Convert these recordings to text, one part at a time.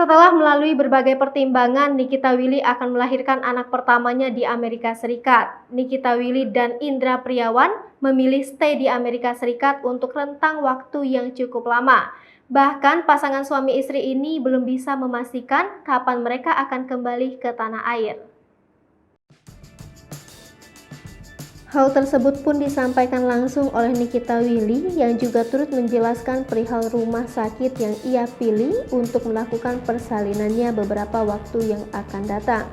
Setelah melalui berbagai pertimbangan, Nikita Willy akan melahirkan anak pertamanya di Amerika Serikat. Nikita Willy dan Indra Priawan memilih stay di Amerika Serikat untuk rentang waktu yang cukup lama. Bahkan pasangan suami istri ini belum bisa memastikan kapan mereka akan kembali ke tanah air. Hal tersebut pun disampaikan langsung oleh Nikita Willy yang juga turut menjelaskan perihal rumah sakit yang ia pilih untuk melakukan persalinannya beberapa waktu yang akan datang.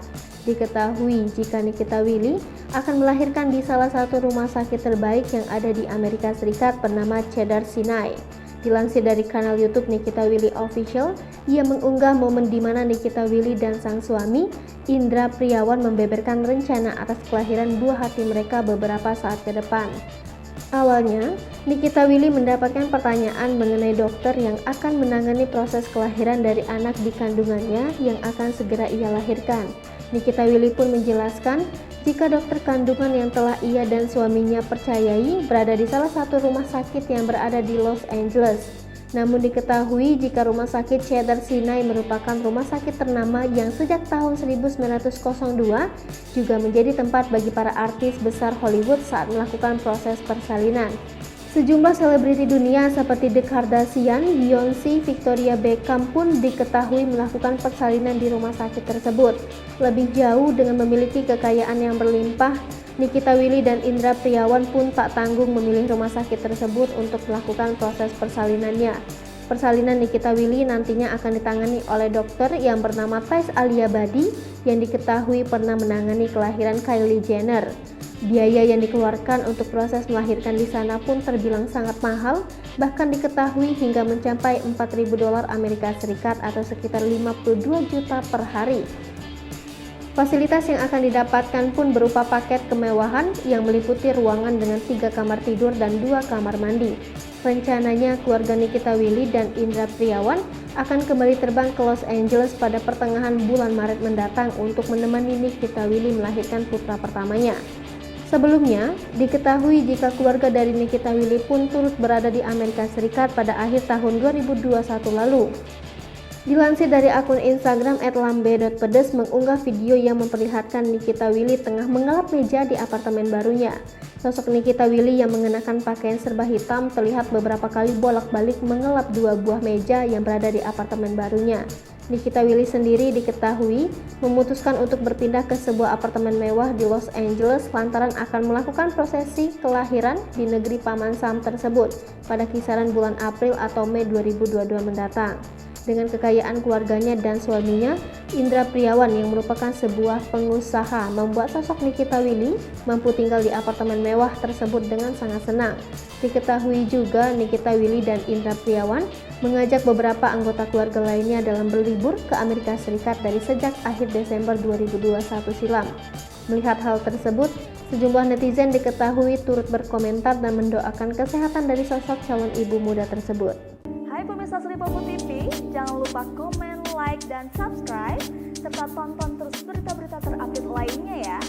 Diketahui jika Nikita Willy akan melahirkan di salah satu rumah sakit terbaik yang ada di Amerika Serikat bernama Cedars-Sinai. Dilansir dari kanal YouTube Nikita Willy Official, ia mengunggah momen di mana Nikita Willy dan sang suami, Indra Priawan, membeberkan rencana atas kelahiran buah hati mereka beberapa saat ke depan. Awalnya, Nikita Willy mendapatkan pertanyaan mengenai dokter yang akan menangani proses kelahiran dari anak di kandungannya yang akan segera ia lahirkan. Nikita Willy pun menjelaskan jika dokter kandungan yang telah ia dan suaminya percayai berada di salah satu rumah sakit yang berada di Los Angeles. Namun diketahui jika rumah sakit Cedars-Sinai merupakan rumah sakit ternama yang sejak tahun 1902 juga menjadi tempat bagi para artis besar Hollywood saat melakukan proses persalinan. Sejumlah selebriti dunia seperti The Kardashian, Beyonce, Victoria Beckham pun diketahui melakukan persalinan di rumah sakit tersebut. Lebih jauh, dengan memiliki kekayaan yang berlimpah, Nikita Willy dan Indra Priawan pun tak tanggung memilih rumah sakit tersebut untuk melakukan proses persalinannya. Persalinan Nikita Willy nantinya akan ditangani oleh dokter yang bernama Thais Alia Badi yang diketahui pernah menangani kelahiran Kylie Jenner. Biaya yang dikeluarkan untuk proses melahirkan di sana pun terbilang sangat mahal, bahkan diketahui hingga mencapai $4.000 Amerika Serikat atau sekitar 52 juta per hari. Fasilitas yang akan didapatkan pun berupa paket kemewahan yang meliputi ruangan dengan 3 kamar tidur dan 2 kamar mandi. Rencananya keluarga Nikita Willy dan Indra Priawan akan kembali terbang ke Los Angeles pada pertengahan bulan Maret mendatang untuk menemani Nikita Willy melahirkan putra pertamanya. Sebelumnya, diketahui jika keluarga dari Nikita Willy pun turut berada di Amerika Serikat pada akhir tahun 2021 lalu. Dilansir dari akun Instagram @lambe.pedes mengunggah video yang memperlihatkan Nikita Willy tengah mengelap meja di apartemen barunya. Sosok Nikita Willy yang mengenakan pakaian serba hitam terlihat beberapa kali bolak-balik mengelap 2 buah meja yang berada di apartemen barunya. Nikita Willy sendiri diketahui memutuskan untuk berpindah ke sebuah apartemen mewah di Los Angeles lantaran akan melakukan prosesi kelahiran di negeri Paman Sam tersebut pada kisaran bulan April atau Mei 2022 mendatang. Dengan kekayaan keluarganya dan suaminya, Indra Priawan yang merupakan sebuah pengusaha membuat sosok Nikita Willy mampu tinggal di apartemen mewah tersebut dengan sangat senang. Diketahui juga Nikita Willy dan Indra Priawan mengajak beberapa anggota keluarga lainnya dalam berlibur ke Amerika Serikat dari sejak akhir Desember 2021 silam. Melihat hal tersebut, sejumlah netizen diketahui turut berkomentar dan mendoakan kesehatan dari sosok calon ibu muda tersebut. Hai pemirsa Sri Popo TV, jangan lupa komen, like, dan subscribe, serta tonton terus berita-berita terupdate lainnya ya.